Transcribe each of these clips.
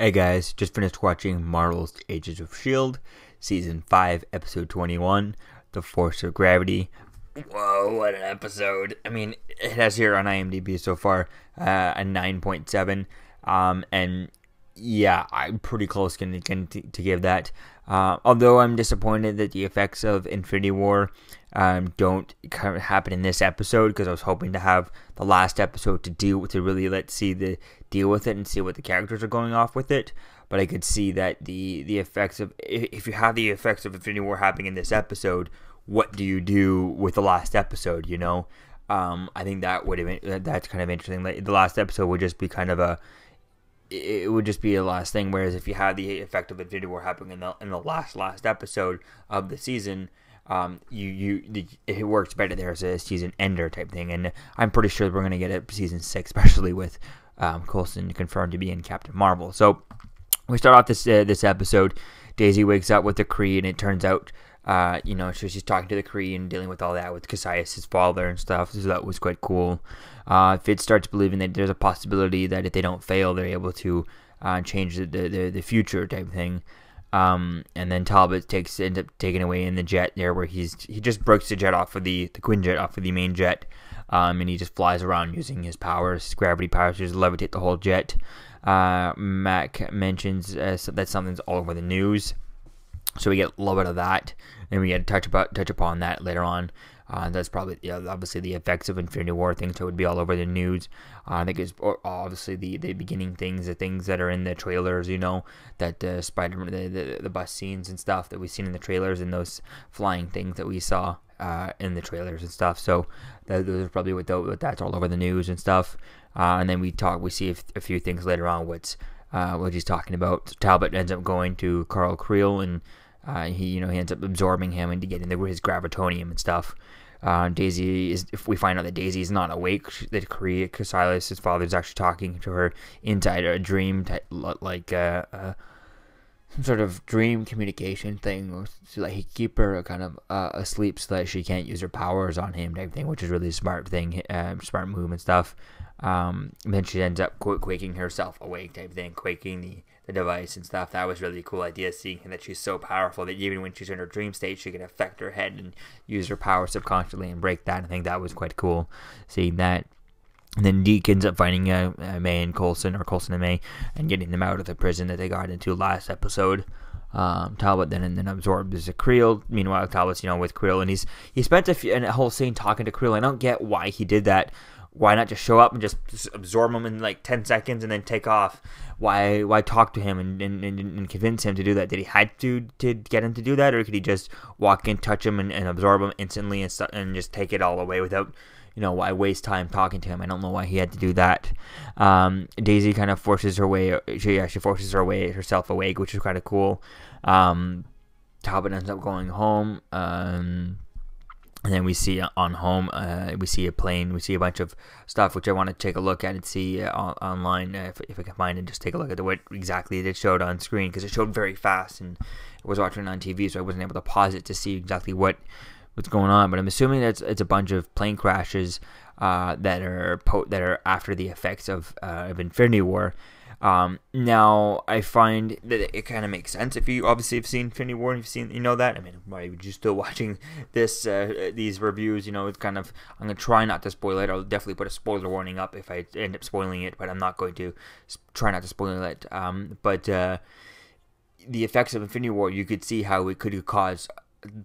Hey guys, just finished watching Marvel's Agents of S.H.I.E.L.D. Season 5, Episode 21, The Force of Gravity. Whoa, what an episode. I mean, it has here on IMDb so far a 9.7. And yeah, I'm pretty close to give that. Although I'm disappointed that the effects of Infinity War don't kind of happen in this episode, because I was hoping to have the last episode to really deal with it and see what the characters are going off with it. But I could see that the effects of, if you have the effects of Infinity War happening in this episode, what do you do with the last episode? I think that's kind of interesting. Like, the last episode would just be kind of it would just be a last thing. Whereas if you have the effect of Infinity War happening in the last episode of the season, it works better there as a season ender type thing. And I'm pretty sure we're gonna get a season 6, especially with Coulson confirmed to be in Captain Marvel. So we start off this episode. Daisy wakes up with the Kree, and it turns out, she's talking to the Kree and dealing with all that with Cassius' father and stuff. So that was quite cool. Fitz starts believing that there's a possibility that if they don't fail, they're able to change the future type thing. And then Talbot ends up taking away in the jet there, where he just breaks the jet off of the Quinjet off of the main jet, and he just flies around using his powers, his gravity powers, to just levitate the whole jet. Mac mentions that something's all over the news, so we get a little bit of that, and we get touch upon that later on. That's probably obviously the effects of Infinity War things that would be all over the news. I think it's obviously the beginning things, the things that are in the trailers, that Spider-Man, the bus scenes and stuff that we've seen in the trailers, and those flying things that we saw in the trailers and stuff. So those are probably what that's all over the news and stuff. And then we see a few things later on what he's talking about. So Talbot ends up going to Carl Creel, and he ends up absorbing him into getting his gravitonium and stuff. If we find out that Daisy is not awake, that Cassius, his father, is actually talking to her inside a dream, like some sort of dream communication thing, so that he keep her kind of asleep so that she can't use her powers on him type thing, which is really a smart thing, smart move and stuff. Then she ends up quaking herself awake type thing, quaking the device and stuff. That was really a cool idea, seeing that she's so powerful that even when she's in her dream state, she can affect her head and use her power subconsciously and break that. I think that was quite cool, seeing that. And then Deke ends up finding May and Coulson, or Coulson and May, and getting them out of the prison that they got into last episode. Talbot then absorbs Creel. Meanwhile, Talbot's with Creel, and he spent a whole scene talking to Creel. I don't get why he did that. Why not just show up and just absorb him in like 10 seconds and then take off? Why talk to him and convince him to do that? Did he have to get him to do that, or could he just walk in, touch him, and absorb him instantly and just take it all away without, why waste time talking to him? I don't know why he had to do that. Daisy kind of forces her way. She actually forces herself awake, which is kind of cool. Talbot ends up going home. And then we see on home, we see a plane, we see a bunch of stuff, which I want to take a look at and see online if I can find it. Just take a look at what exactly it showed on screen, because it showed very fast, and I was watching it on TV, so I wasn't able to pause it to see exactly what's going on. But I'm assuming that it's a bunch of plane crashes that are after the effects of Infinity War. Now I find that it kind of makes sense if you obviously have seen Infinity War and you've seen, that. I mean, why would you still watching these reviews? It's kind of, I'm gonna try not to spoil it. I'll definitely put a spoiler warning up if I end up spoiling it, but I'm not going to try not to spoil it. But the effects of Infinity War, you could see how it could cause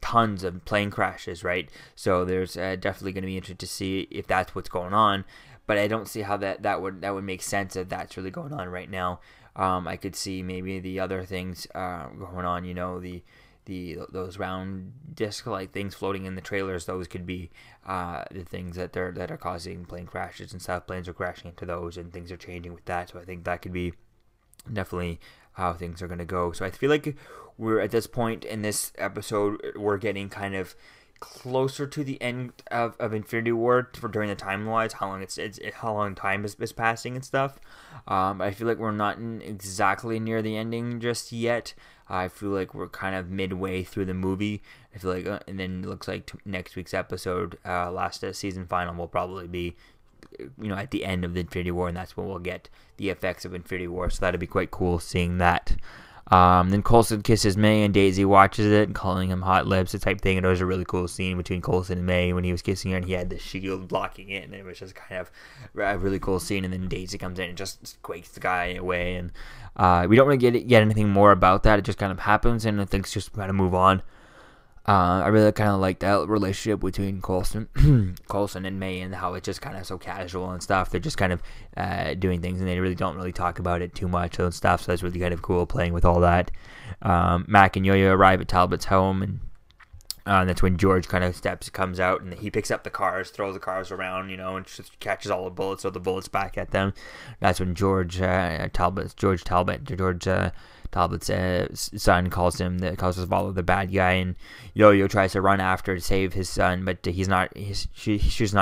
tons of plane crashes, right? So there's definitely going to be interesting to see if that's what's going on. But I don't see how that would make sense if that's really going on right now. I could see maybe the other things going on. Those round disc-like things floating in the trailers. Those could be the things that are causing plane crashes and stuff. Planes are crashing into those, and things are changing with that. So I think that could be definitely how things are going to go. So I feel like we're at this point in this episode, we're getting kind of closer to the end of Infinity War during the time-wise, how long time is passing and stuff. I feel like we're not exactly near the ending just yet. I feel like we're kind of midway through the movie. I feel like, and then it looks like next week's episode, last season final, will probably be at the end of the Infinity War, and that's when we'll get the effects of Infinity War. So that'd be quite cool seeing that. Then Coulson kisses May, and Daisy watches it, and calling him hot lips, the type thing. And it was a really cool scene between Coulson and May when he was kissing her, and he had the shield blocking it, and it was just kind of a really cool scene. And then Daisy comes in and just quakes the guy away, and we don't really get anything more about that. It just kind of happens, and things just kind of move on. I really kind of like that relationship between Coulson and May, and how it's just kind of so casual and stuff. They're just kind of doing things, and they really don't talk about it too much and stuff. So that's really kind of cool playing with all that. Mac and Yo-Yo arrive at Talbot's home, and that's when George kind of comes out, and he picks up the cars, throws the cars around, and just catches all the bullets, so the bullets back at them. That's when George Talbot's son calls him the bad guy, and Yo-Yo tries to run after to save his son, but she's not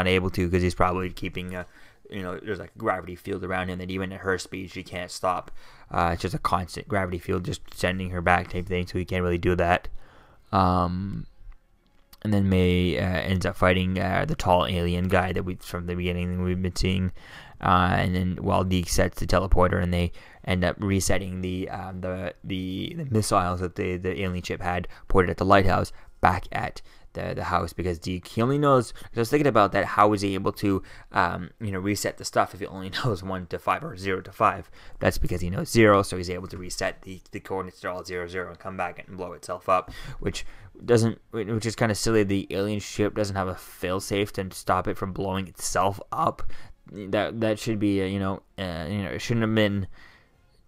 able to, because he's probably keeping there's like a gravity field around him that even at her speed she can't stop. It's just a constant gravity field just sending her back type thing, so he can't really do that. And then May ends up fighting the tall alien guy that from the beginning we've been seeing. And then while Deke sets the teleporter, and they end up resetting the missiles that the alien ship had pointed at the lighthouse back at the house, because Deke, he only knows. I was thinking about that. How is he able to reset the stuff if he only knows 1 to 5 or 0 to 5? That's because he knows 0, so he's able to reset the coordinates to all 0 0 and come back and blow itself up, which is kind of silly. The alien ship doesn't have a failsafe to stop it from blowing itself up. That should be it shouldn't have been.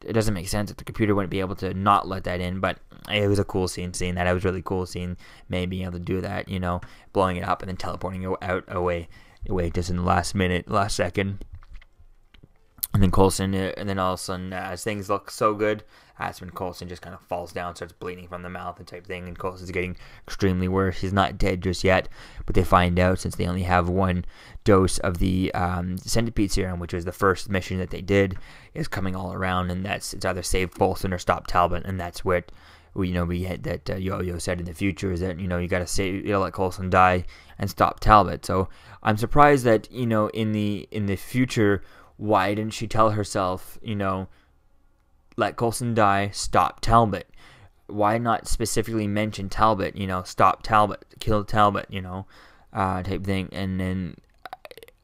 It doesn't make sense that the computer wouldn't be able to not let that in, but it was a cool scene seeing that. It was really cool seeing May being able to do that, blowing it up and then teleporting away just in the last second. And then Coulson, and then all of a sudden, as things look so good, that's when Coulson just kind of falls down, starts bleeding from the mouth and type thing, and Coulson's getting extremely worse. He's not dead just yet, but they find out, since they only have 1 dose of the centipede serum, which was the first mission that they did, is coming all around, and it's either save Coulson or stop Talbot, and that's what we had that Yo-Yo said in the future, is that you got to let Coulson die and stop Talbot. So I'm surprised that in the future, why didn't she tell herself, let Coulson die, stop Talbot? Why not specifically mention Talbot, stop Talbot, kill Talbot, type thing? And then,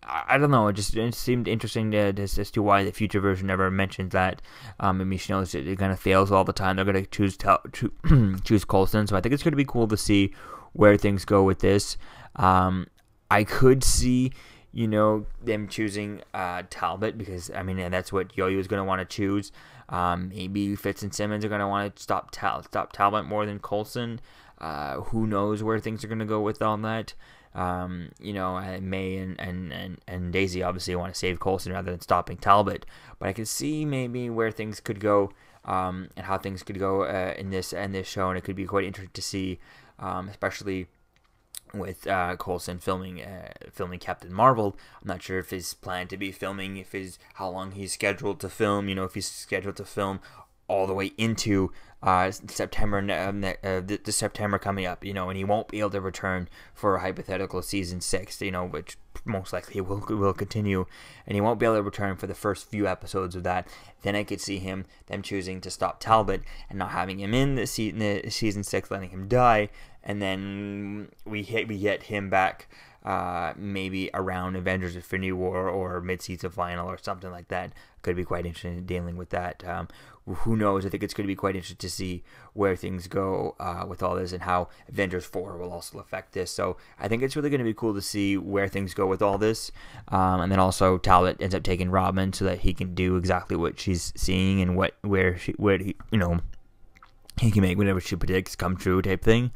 I don't know, it seemed interesting as to why the future version never mentions that. Maybe she knows that it kind of fails all the time. They're going to choose Coulson, so I think it's going to be cool to see where things go with this. I could see them choosing Talbot, because and that's what Yo-Yo is going to want to choose. Maybe Fitz and Simmons are going to want to stop Talbot more than Coulson. Who knows where things are going to go with all that. May and Daisy obviously want to save Coulson rather than stopping Talbot, but I can see maybe where things could go, and how things could go in this show, and it could be quite interesting to see, especially with Coulson filming Captain Marvel. I'm not sure if his plan to be filming, how long he's scheduled to film. If he's scheduled to film all the way into September, the September coming up, and he won't be able to return for a hypothetical season 6, which most likely will continue, and he won't be able to return for the first few episodes of that. Then I could see them choosing to stop Talbot and not having him in the season 6, letting him die, and then we get him back maybe around Avengers Infinity War or mid-season final or something like that. Could be quite interesting in dealing with that. Who knows? I think it's going to be quite interesting to see where things go with all this, and how Avengers 4 will also affect this. So I think it's really going to be cool to see where things go with all this. And then also Talbot ends up taking Robin so that he can do exactly what she's seeing, and where he can make whatever she predicts come true type thing.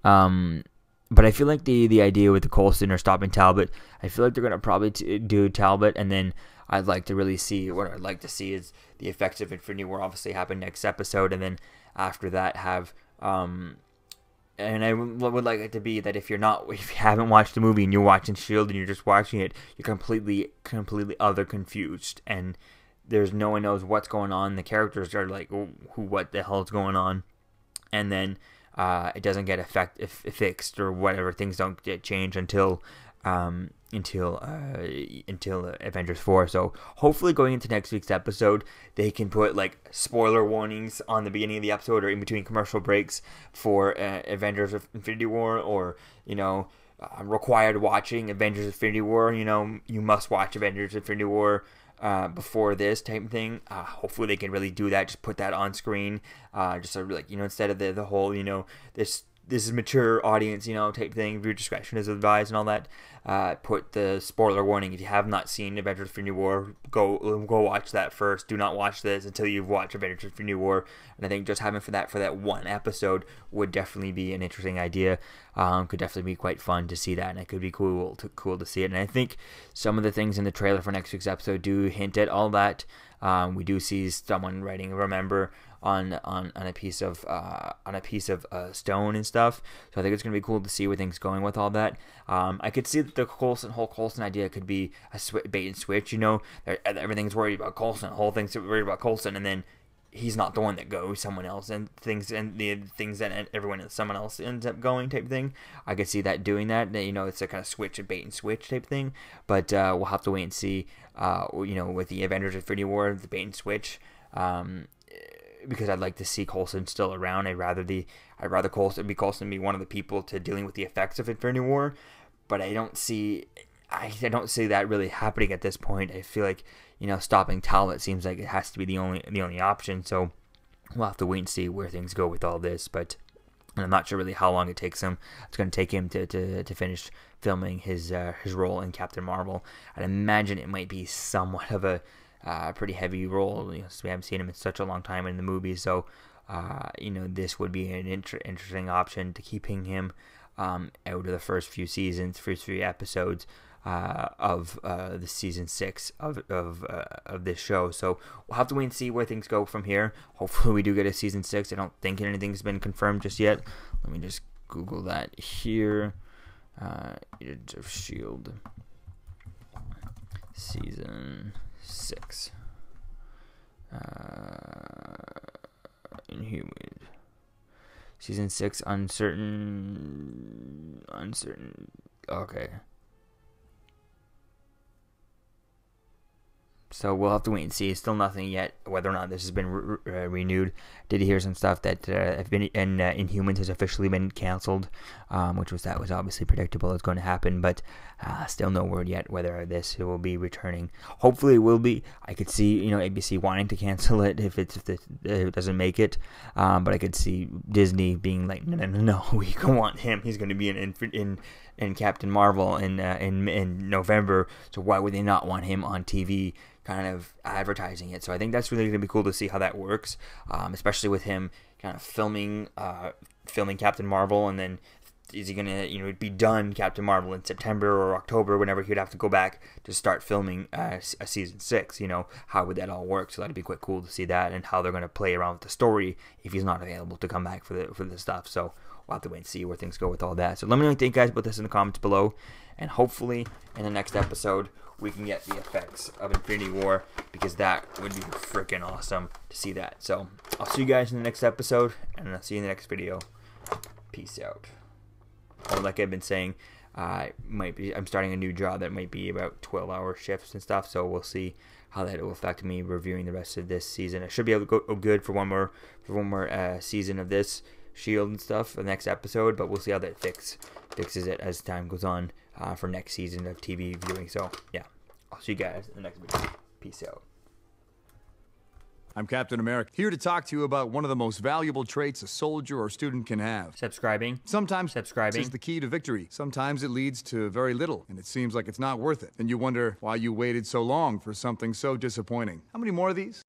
But I feel like the idea with the Coulson or stopping Talbot, I feel like they're going to probably do Talbot, and then what I'd like to see is the effects of Infinity War obviously happen next episode, and then after that have, and I would like it to be that if you haven't watched the movie and you're watching S.H.I.E.L.D. and you're just watching it, you're completely other confused, and there's no one knows what's going on. The characters are like, what the hell is going on? And then it doesn't get fixed or whatever. Things don't get changed until until Avengers 4. So hopefully going into next week's episode, they can put like spoiler warnings on the beginning of the episode or in between commercial breaks for Avengers Infinity War, or required watching Avengers Infinity War. You must watch Avengers Infinity War before this type of thing. Hopefully they can really do that. Just put that on screen. Just so like, instead of the whole, this is mature audience, type thing. Viewer discretion is advised and all that. Put the spoiler warning. If you have not seen Avengers Infinity War, go watch that first. Do not watch this until you've watched Avengers Infinity War. And I think just having for that one episode would definitely be an interesting idea. Could definitely be quite fun to see that, and it could be cool to see it. And I think some of the things in the trailer for next week's episode do hint at all that. We do see someone writing "Remember" on a piece of stone and stuff. So I think it's gonna be cool to see where things going with all that. I could see that the whole Coulson idea could be a bait and switch. Everything's worried about Coulson, the whole thing's worried about Coulson, and then he's not the one that goes, someone else, and the things that someone else ends up going type thing. I could see that doing that. It's a kind of switch, a bait and switch type thing. But we'll have to wait and see. With the Avengers Infinity War, the bait and switch. Because I'd like to see Coulson still around. I'd rather Coulson be one of the people to dealing with the effects of Infinity War. But I don't see that really happening at this point. I feel like stopping Talbot seems like it has to be the only option. So we'll have to wait and see where things go with all this. But I'm not sure really how long it takes him. It's going to take him to finish filming his role in Captain Marvel. I'd imagine it might be somewhat of a pretty heavy role. We haven't seen him in such a long time in the movies. So this would be an interesting option to keeping him out of the first few episodes of the season 6 of this show. So we'll have to wait and see where things go from here. Hopefully we do get a season 6. I don't think anything's been confirmed just yet. Let me just Google that here. Agents of S.H.I.E.L.D. season 6. Inhuman. Season 6, uncertain. Okay. So we'll have to wait and see. Still nothing yet whether or not this has been renewed. Did hear some stuff that Inhumans has officially been canceled, which was obviously predictable. It's going to happen, but still no word yet whether this will be returning. Hopefully it will be. I could see ABC wanting to cancel it if it doesn't make it, but I could see Disney being like, no, we don't want him. He's going to be in Captain Marvel in November. So why would they not want him on TV? Kind of advertising it. So I think that's really going to be cool to see how that works, especially with him kind of filming Captain Marvel, and then is he going to be done Captain Marvel in September or October, whenever he'd have to go back to start filming a season 6. How would that all work? So that'd be quite cool to see that, and how they're going to play around with the story if he's not available to come back for the stuff. So we'll have to wait and see where things go with all that. So let me know what you think, guys, about this in the comments below, and hopefully in the next episode we can get the effects of Infinity War, because that would be freaking awesome to see that. So I'll see you guys in the next episode, and I'll see you in the next video. Peace out. Or like I've been saying, I'm starting a new job that might be about 12-hour shifts and stuff, so we'll see how that will affect me reviewing the rest of this season. I should be able to go good for one more season of this S.H.I.E.L.D. and stuff for the next episode, but we'll see how that fixes it as time goes on for next season of TV viewing. So yeah, I'll see you guys in the next video. Peace out. I'm Captain America, here to talk to you about one of the most valuable traits a soldier or student can have. Subscribing. Sometimes subscribing is the key to victory. Sometimes it leads to very little, and it seems like it's not worth it. And you wonder why you waited so long for something so disappointing. How many more of these?